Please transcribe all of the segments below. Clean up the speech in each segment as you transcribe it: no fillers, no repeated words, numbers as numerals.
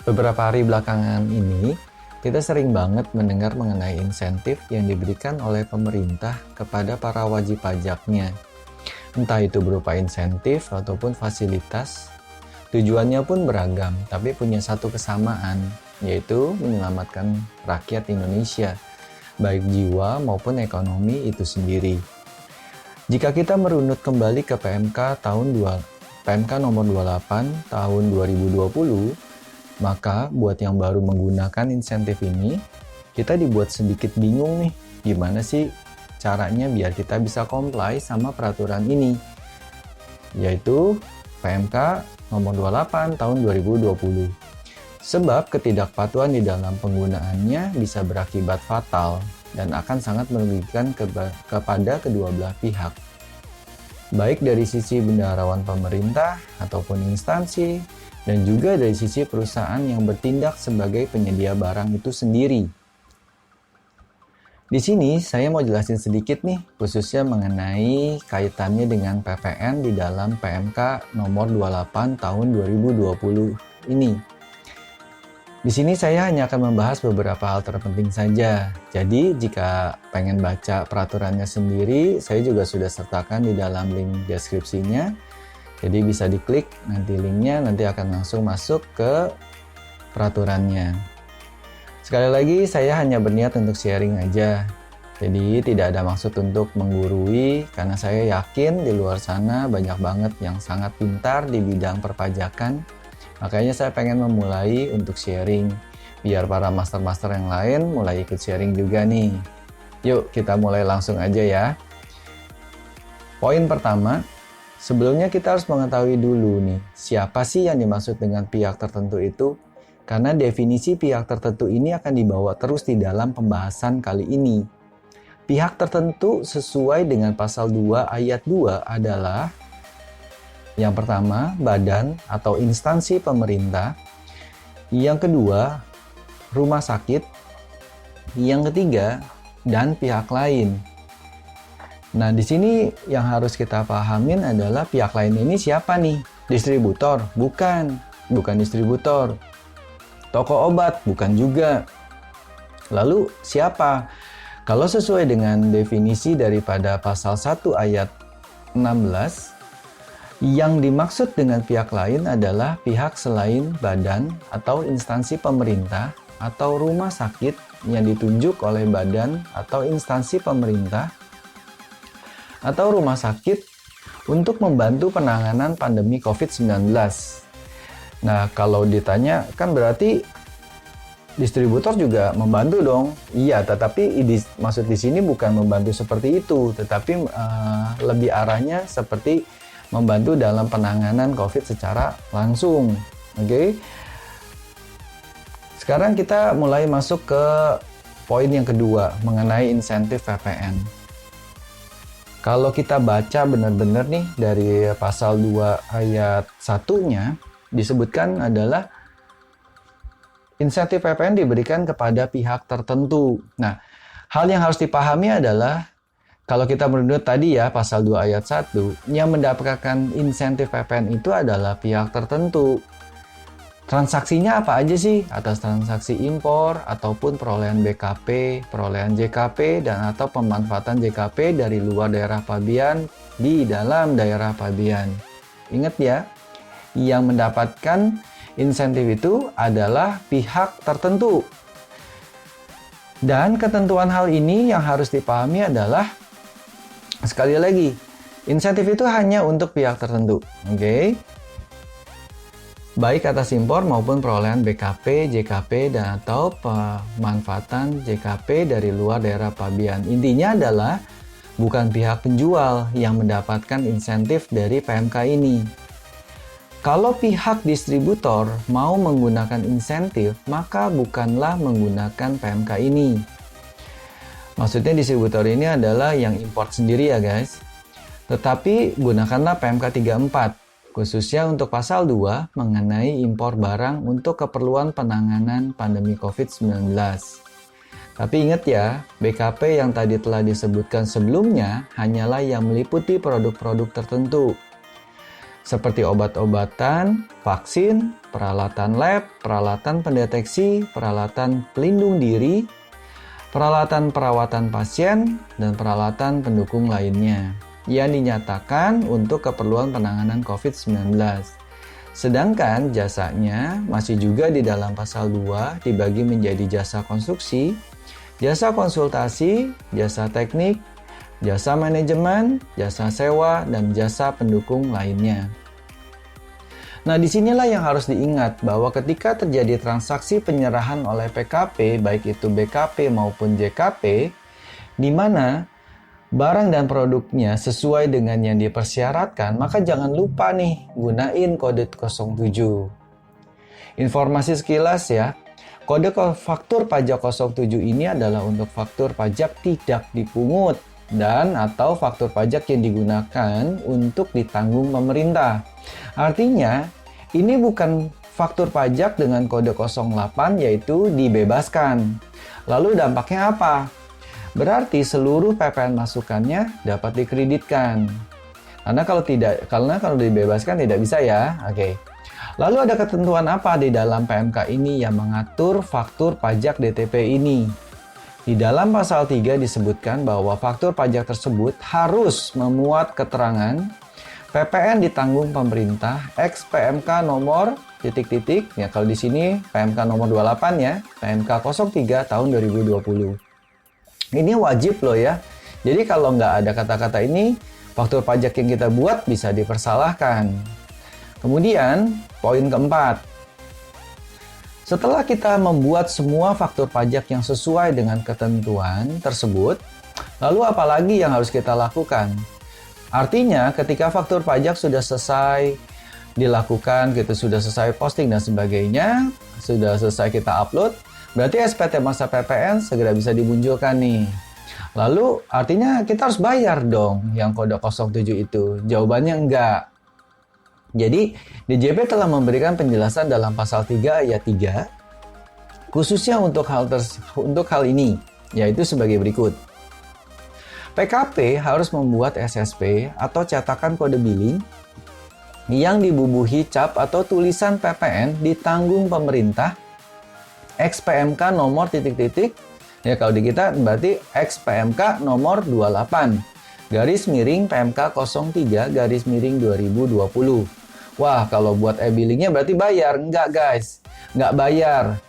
Beberapa hari belakangan ini, kita sering banget mendengar mengenai insentif yang diberikan oleh pemerintah kepada para wajib pajaknya. Entah itu berupa insentif ataupun fasilitas, tujuannya pun beragam, tapi punya satu kesamaan, yaitu menyelamatkan rakyat Indonesia, baik jiwa maupun ekonomi itu sendiri. Jika kita merunut kembali ke PMK nomor 28 tahun 2020, maka buat yang baru menggunakan insentif ini, kita dibuat sedikit bingung nih, gimana sih caranya biar kita bisa comply sama peraturan ini, yaitu PMK nomor 28 tahun 2020. Sebab ketidakpatuhan di dalam penggunaannya bisa berakibat fatal dan akan sangat merugikan kepada kedua belah pihak. Baik dari sisi bendaharawan pemerintah ataupun instansi, dan juga dari sisi perusahaan yang bertindak sebagai penyedia barang itu sendiri. Di sini saya mau jelasin sedikit nih, khususnya mengenai kaitannya dengan PPN di dalam PMK nomor 28 tahun 2020 ini. Di sini saya hanya akan membahas beberapa hal terpenting saja. Jadi jika pengen baca peraturannya sendiri, saya juga sudah sertakan di dalam link deskripsinya. Jadi bisa diklik nanti linknya, nanti akan langsung masuk ke peraturannya. Sekali lagi saya hanya berniat untuk sharing aja. Jadi tidak ada maksud untuk menggurui, karena saya yakin di luar sana banyak banget yang sangat pintar di bidang perpajakan. Makanya saya pengen memulai untuk sharing, biar para master-master yang lain mulai ikut sharing juga nih. Yuk kita mulai langsung aja ya. Poin pertama, sebelumnya kita harus mengetahui dulu nih, siapa sih yang dimaksud dengan pihak tertentu itu? Karena definisi pihak tertentu ini akan dibawa terus di dalam pembahasan kali ini. Pihak tertentu sesuai dengan pasal 2 ayat 2 adalah yang pertama, badan atau instansi pemerintah. Yang kedua, rumah sakit. Yang ketiga, dan pihak lain. Nah, di sini yang harus kita pahamin adalah pihak lain ini siapa nih? Distributor? Bukan distributor. Toko obat? Bukan juga. Lalu siapa? Kalau sesuai dengan definisi daripada pasal 1 ayat 16, yang dimaksud dengan pihak lain adalah pihak selain badan atau instansi pemerintah atau rumah sakit yang ditunjuk oleh badan atau instansi pemerintah atau rumah sakit untuk membantu penanganan pandemi COVID-19. Nah, kalau ditanya, kan berarti distributor juga membantu dong. Iya, tetapi maksud di sini bukan membantu seperti itu, tetapi lebih arahnya seperti membantu dalam penanganan COVID secara langsung. Oke. Sekarang kita mulai masuk ke poin yang kedua mengenai insentif PPN. Kalau kita baca benar-benar nih dari pasal 2 ayat 1-nya disebutkan adalah insentif PPN diberikan kepada pihak tertentu. Nah, hal yang harus dipahami adalah kalau kita merunut tadi ya pasal 2 ayat 1, yang mendapatkan insentif PPN itu adalah pihak tertentu. Transaksinya apa aja sih? Atas transaksi impor ataupun perolehan BKP, perolehan JKP, dan atau pemanfaatan JKP dari luar daerah pabean di dalam daerah pabean. Ingat ya, yang mendapatkan insentif itu adalah pihak tertentu. Dan ketentuan hal ini yang harus dipahami adalah, sekali lagi, insentif itu hanya untuk pihak tertentu. Oke? Baik atas impor maupun perolehan BKP, JKP, dan atau pemanfaatan JKP dari luar daerah pabean. Intinya adalah bukan pihak penjual yang mendapatkan insentif dari PMK ini. Kalau pihak distributor mau menggunakan insentif, maka bukanlah menggunakan PMK ini. Maksudnya distributor ini adalah yang import sendiri ya guys. Tetapi gunakanlah PMK 34. Khususnya untuk pasal 2 mengenai impor barang untuk keperluan penanganan pandemi COVID-19. Tapi ingat ya, BKP yang tadi telah disebutkan sebelumnya hanyalah yang meliputi produk-produk tertentu. seperti obat-obatan, vaksin, peralatan lab, peralatan pendeteksi, peralatan pelindung diri, peralatan perawatan pasien, dan peralatan pendukung lainnya yang dinyatakan untuk keperluan penanganan COVID-19. Sedangkan jasanya masih juga di dalam pasal 2 dibagi menjadi jasa konstruksi, jasa konsultasi, jasa teknik, jasa manajemen, jasa sewa, dan jasa pendukung lainnya. Nah, disinilah yang harus diingat bahwa ketika terjadi transaksi penyerahan oleh PKP, baik itu BKP maupun JKP, di mana barang dan produknya sesuai dengan yang dipersyaratkan, maka jangan lupa nih, gunain kode 07. Informasi sekilas ya, kode faktur pajak 07 ini adalah untuk faktur pajak tidak dipungut dan atau faktur pajak yang digunakan untuk ditanggung pemerintah. Artinya, ini bukan faktur pajak dengan kode 08 yaitu dibebaskan. Lalu dampaknya apa? Berarti seluruh PPN masukannya dapat dikreditkan. Karena kalau dibebaskan tidak bisa ya. Oke. Lalu ada ketentuan apa di dalam PMK ini yang mengatur faktur pajak DTP ini? Di dalam pasal 3 disebutkan bahwa faktur pajak tersebut harus memuat keterangan PPN ditanggung pemerintah X PMK nomor ... ya kalau di sini PMK nomor 28 ya, PMK 03 tahun 2020. Ini wajib loh ya. Jadi kalau nggak ada kata-kata ini, faktur pajak yang kita buat bisa dipersalahkan. Kemudian poin keempat, setelah kita membuat semua faktur pajak yang sesuai dengan ketentuan tersebut, lalu apa lagi yang harus kita lakukan? Artinya, ketika faktur pajak sudah selesai dilakukan, kita sudah selesai posting dan sebagainya, sudah selesai kita upload, berarti SPT masa PPN segera bisa dimunculkan nih. Lalu, artinya kita harus bayar dong yang kode 07 itu. Jawabannya enggak. Jadi, DJP telah memberikan penjelasan dalam pasal 3 ayat 3 khususnya untuk hal ini, yaitu sebagai berikut. PKP harus membuat SSP atau cetakan kode billing yang dibubuhi cap atau tulisan PPN ditanggung pemerintah X PMK nomor ... ya kalau di kita berarti X PMK nomor 28 garis miring PMK 03 garis miring 2020. Wah, kalau buat e-billingnya berarti bayar. Enggak guys, nggak bayar.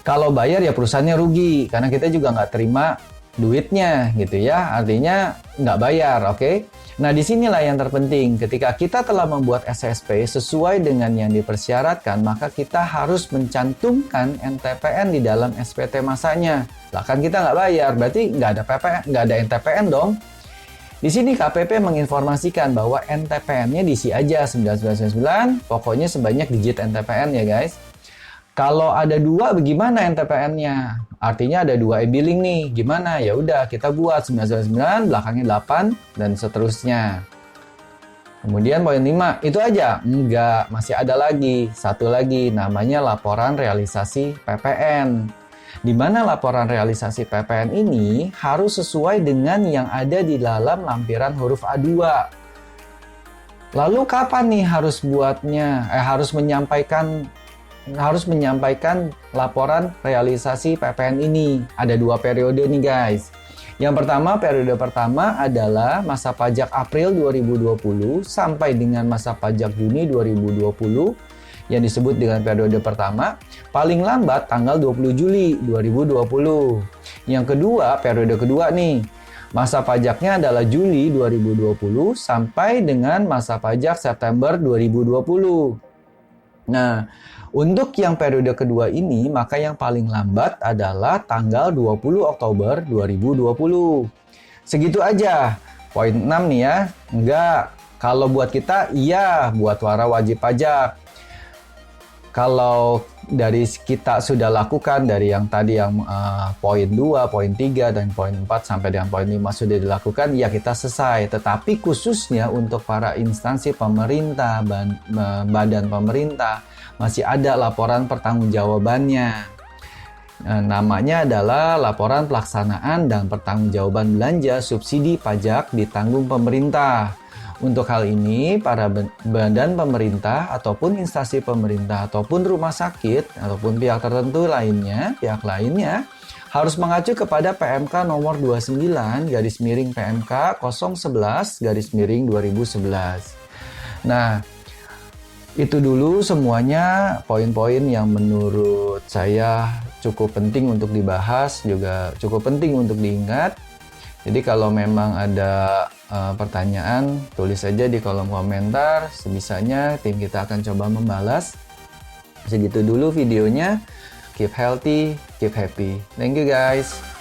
Kalau bayar ya perusahaannya rugi, karena kita juga nggak terima duitnya gitu ya. Artinya nggak bayar, oke? Nah, disinilah yang terpenting. Ketika kita telah membuat SSP sesuai dengan yang dipersyaratkan, maka kita harus mencantumkan NTPN di dalam SPT masanya. Lah kan kita nggak bayar, berarti nggak ada PPN, nggak ada NTPN dong. Di sini KPP menginformasikan bahwa NTPN-nya diisi aja 9999, pokoknya sebanyak digit NTPN ya guys. Kalau ada dua, bagaimana NTPN-nya? Artinya ada dua e-billing nih, gimana? Ya udah kita buat 999, belakangnya 8 dan seterusnya. Kemudian poin 5, itu aja? Enggak, masih ada lagi, satu lagi namanya laporan realisasi PPN. Di mana laporan realisasi PPN ini harus sesuai dengan yang ada di dalam lampiran huruf A2. Lalu kapan nih harus menyampaikan laporan realisasi PPN ini? Ada dua periode nih guys. Yang pertama, periode pertama adalah masa pajak April 2020 sampai dengan masa pajak Juni 2020 yang disebut dengan periode pertama, paling lambat tanggal 20 Juli 2020. Yang kedua, periode kedua nih, masa pajaknya adalah Juli 2020 sampai dengan masa pajak September 2020. Nah, untuk yang periode kedua ini, maka yang paling lambat adalah tanggal 20 Oktober 2020. Segitu aja. Poin 6 nih ya. Enggak. Kalau buat kita, iya, buat para wajib pajak. Kalau dari kita sudah lakukan dari yang tadi yang poin 2, poin 3, dan poin 4 sampai dengan poin 5 sudah dilakukan, ya kita selesai. Tetapi khususnya untuk para instansi pemerintah, badan pemerintah, masih ada laporan pertanggungjawabannya. Namanya adalah laporan pelaksanaan dan pertanggungjawaban belanja subsidi pajak ditanggung pemerintah. Untuk hal ini, para badan pemerintah ataupun instansi pemerintah ataupun rumah sakit ataupun pihak tertentu lainnya, harus mengacu kepada PMK nomor 29 garis miring PMK 011 garis miring 2011. Nah, itu dulu semuanya poin-poin yang menurut saya cukup penting untuk dibahas, juga cukup penting untuk diingat. Jadi kalau memang ada pertanyaan, tulis saja di kolom komentar. Sebisanya tim kita akan coba membalas. Segitu dulu videonya. Keep healthy, keep happy. Thank you guys.